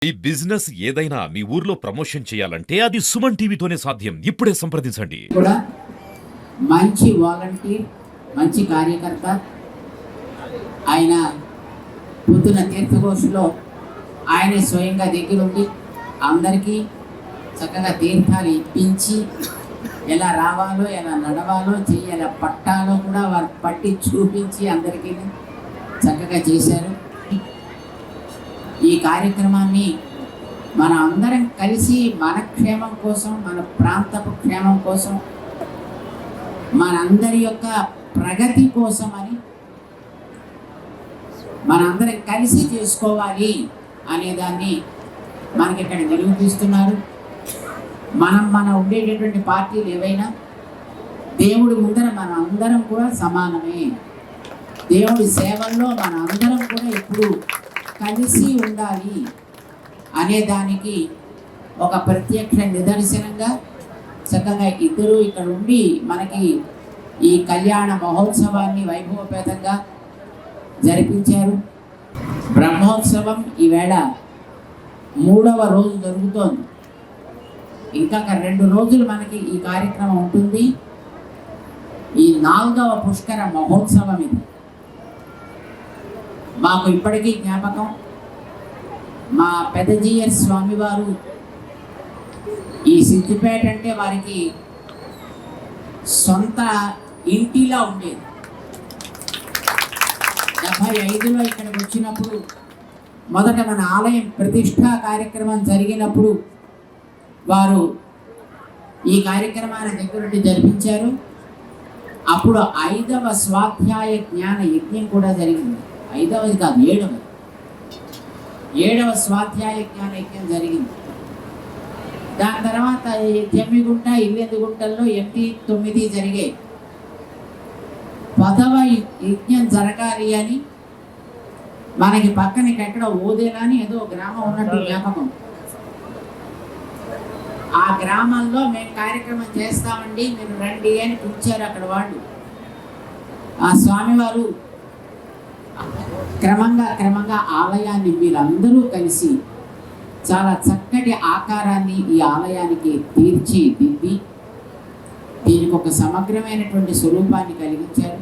ఈ బిజినెస్ ఏదైనా మీ ఊర్లో ప్రమోషన్ చేయాలంటే అది సుమన్ టీవీతోనే సాధ్యం. ఇప్పుడే సంప్రదించండి. కూడా మంచి వాలంటీర్, మంచి కార్యకర్త. ఆయన పొద్దున తీర్థఘోషలో ఆయన స్వయంగా దగ్గరుండి అందరికీ చక్కగా తీర్థాలు ఇప్పించి ఎలా రావాలో, ఎలా నడవాలో, ఎలా పట్టాలో కూడా వారు పట్టి చూపించి అందరికీ చక్కగా చేశారు. ఈ కార్యక్రమాన్ని మన అందరం కలిసి మన క్షేమం కోసం, మన ప్రాంతపు క్షేమం కోసం, మనందరి యొక్క ప్రగతి కోసం అని మనందరం కలిసి చేసుకోవాలి అనేదాన్ని మనకి ఇక్కడ నిరూపిస్తున్నారు. మన ఉండేటటువంటి పార్టీలు ఏవైనా దేవుడి ముందర మన అందరం కూడా సమానమే. దేవుడి సేవల్లో మన అందరం కూడా ఎప్పుడు కలిసి ఉండాలి అనేదానికి ఒక ప్రత్యక్ష నిదర్శనంగా చక్కగా ఇద్దరు ఇక్కడ ఉండి మనకి ఈ కళ్యాణ మహోత్సవాన్ని వైభవపేతంగా జరిపించారు. బ్రహ్మోత్సవం ఈవేళ 3వ రోజు జరుగుతోంది. ఇంకా 2 రోజులు మనకి ఈ కార్యక్రమం ఉంటుంది. ఈ 4వ పుష్కర మహోత్సవం ఇది. మాకు ఇప్పటికీ జ్ఞాపకం, మా పెదజీయర్ స్వామివారు ఈ సిద్దిపేట అంటే వారికి సొంత ఇంటిలా ఉండేది. 75లో ఇక్కడికి వచ్చినప్పుడు మొదట మన ఆలయం ప్రతిష్టా కార్యక్రమం జరిగినప్పుడు వారు ఈ కార్యక్రమాన్ని దగ్గరుండి జరిపించారు. అప్పుడు 5వ స్వాధ్యాయ జ్ఞాన యజ్ఞం కూడా జరిగింది. 5వది కాదు, 7వ స్వాధ్యాయ జ్ఞాన యజ్ఞం జరిగింది. దాని తర్వాత జమ్మిగుంట, ఇల్లెందుగుంటల్లో 8, 9 జరిగాయి. 10వ యజ్ఞం జరగాలి అని మనకి పక్కన ఎక్కడ ఓదేలా అని ఏదో గ్రామం ఉన్నట్టు జ్ఞాపకం. ఆ గ్రామంలో మేము కార్యక్రమం చేస్తామండి, మీరు రండి అని పిలిచారు అక్కడ వాళ్ళు. ఆ స్వామివారు క్రమంగా ఆలయాన్ని వీళ్ళందరూ కలిసి చాలా చక్కటి ఆకారాన్ని ఈ ఆలయానికి తీర్చిదిద్ది దీనికి ఒక సమగ్రమైనటువంటి స్వరూపాన్ని కలిగించారు.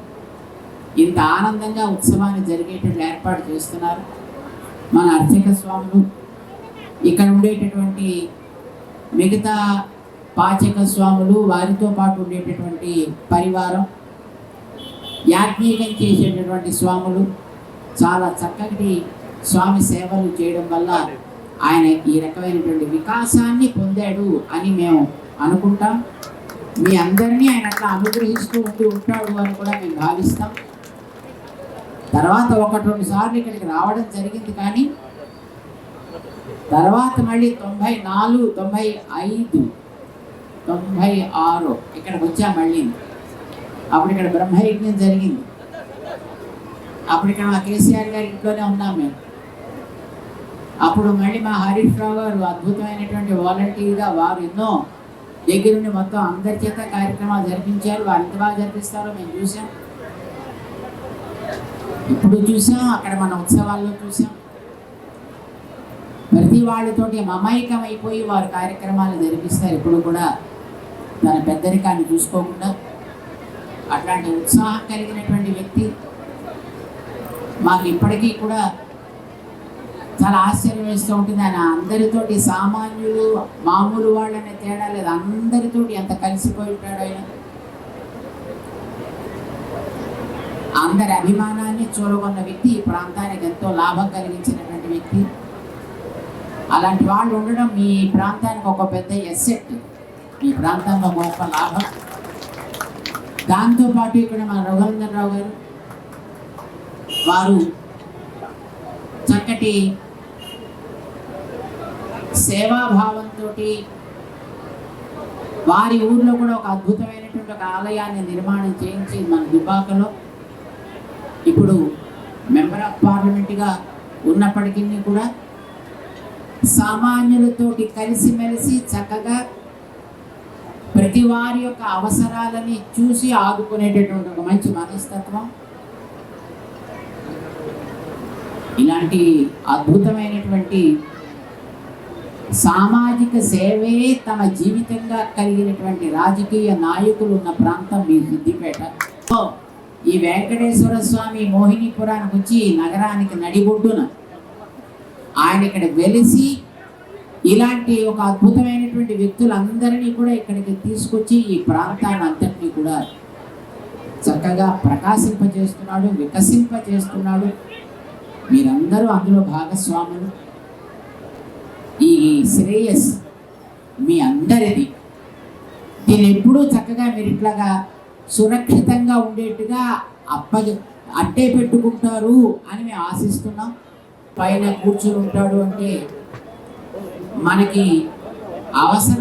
ఇంత ఆనందంగా ఉత్సవాన్ని జరిగేటట్లు ఏర్పాటు చేస్తున్నారు మన అర్చక స్వాములు. ఇక్కడ ఉండేటటువంటి మిగతా పాచక స్వాములు, వారితో పాటు ఉండేటటువంటి పరివారం, యాజ్ఞికం చేసేటటువంటి స్వాములు చాలా చక్కటి స్వామి సేవలు చేయడం వల్ల ఆయన ఈ రకమైనటువంటి వికాసాన్ని పొందాడు అని మేము అనుకుంటాం. మీ అందరినీ ఆయన అట్లా అనుగ్రహిస్తూ ఉంటాడు అని కూడా మేము భావిస్తాం. తర్వాత 1-2 సార్లు ఇక్కడికి రావడం జరిగింది, కానీ తర్వాత మళ్ళీ 94, 95, 96 ఇక్కడికి వచ్చా మళ్ళీ. అప్పుడు ఇక్కడ బ్రహ్మయజ్ఞం జరిగింది. అప్పుడు ఇక్కడ మా కేసీఆర్ గారి ఇంట్లోనే ఉన్నాం మేము. అప్పుడు మళ్ళీ మా హరీష్ రావు గారు అద్భుతమైనటువంటి వాలంటీర్గా వారు ఎన్నో దగ్గరుండి మొత్తం అందరి చేత కార్యక్రమాలు జరిపించారు. వారు ఎంత బాగా జరిపిస్తారో మేము చూసాం, ఇప్పుడు చూసాం, అక్కడ మన ఉత్సవాల్లో చూసాం. ప్రతి వాళ్ళతోటి మమైకం అయిపోయి వారు కార్యక్రమాలు జరిపిస్తారు. ఇప్పుడు కూడా తన పెద్దరికాన్ని చూసుకోకుండా అట్లాంటి ఉత్సాహం కలిగినటువంటి వ్యక్తి. మాకు ఇప్పటికీ కూడా చాలా ఆశ్చర్యం వేస్తూ ఉంటుంది. ఆయన అందరితోటి సామాన్యులు, మామూలు వాళ్ళనే తేడా లేదు, అందరితోటి ఎంత కలిసిపోయి ఉంటాడు ఆయన. అందరి అభిమానాన్ని చూరగొన్న వ్యక్తి, ఈ ప్రాంతానికి ఎంతో లాభం కలిగించినటువంటి వ్యక్తి. అలాంటి వాళ్ళు ఉండడం మీ ప్రాంతానికి ఒక పెద్ద ఎసెట్, ఈ ప్రాంతంలో గొప్ప లాభం. దాంతోపాటు ఇక్కడ మన రఘునందనరావు గారు వారు చక్కటి సేవాభావంతో వారి ఊర్లో కూడా ఒక అద్భుతమైనటువంటి ఒక ఆలయాన్ని నిర్మాణం చేయించి మన దుబ్బాకలో ఇప్పుడు మెంబర్ ఆఫ్ పార్లమెంట్గా ఉన్నప్పటికీ కూడా సామాన్యులతోటి కలిసిమెలిసి చక్కగా ప్రతి వారి యొక్క అవసరాలని చూసి ఆదుకునేటటువంటి ఒక మంచి మనస్తత్వం. ఇలాంటి అద్భుతమైనటువంటి సామాజిక సేవే తమ జీవితంగా కలిగినటువంటి రాజకీయ నాయకులు ఉన్న ప్రాంతం మీ సిద్దిపేట. ఈ వెంకటేశ్వర స్వామి మోహినీపురానికి వచ్చి ఈ నగరానికి నడిబొడ్డున ఆయన ఇక్కడ వెలిసి ఇలాంటి ఒక అద్భుతమైనటువంటి వ్యక్తులందరినీ కూడా ఇక్కడికి తీసుకొచ్చి ఈ ప్రాంతాన్ని అంతటినీ కూడా చక్కగా ప్రకాశింపజేస్తున్నాడు, వికసింపజేస్తున్నాడు. మీరందరూ అందులో భాగస్వాములు. ఈ శ్రేయస్ మీ అందరిది. దీన్ని ఎప్పుడూ చక్కగా మీరు ఇట్లాగా సురక్షితంగా ఉండేట్టుగా అట్టే పెట్టుకుంటారు అని మేము ఆశిస్తున్నాం. పైన కూర్చుని ఉంటాడు అంటే మనకి అవసరం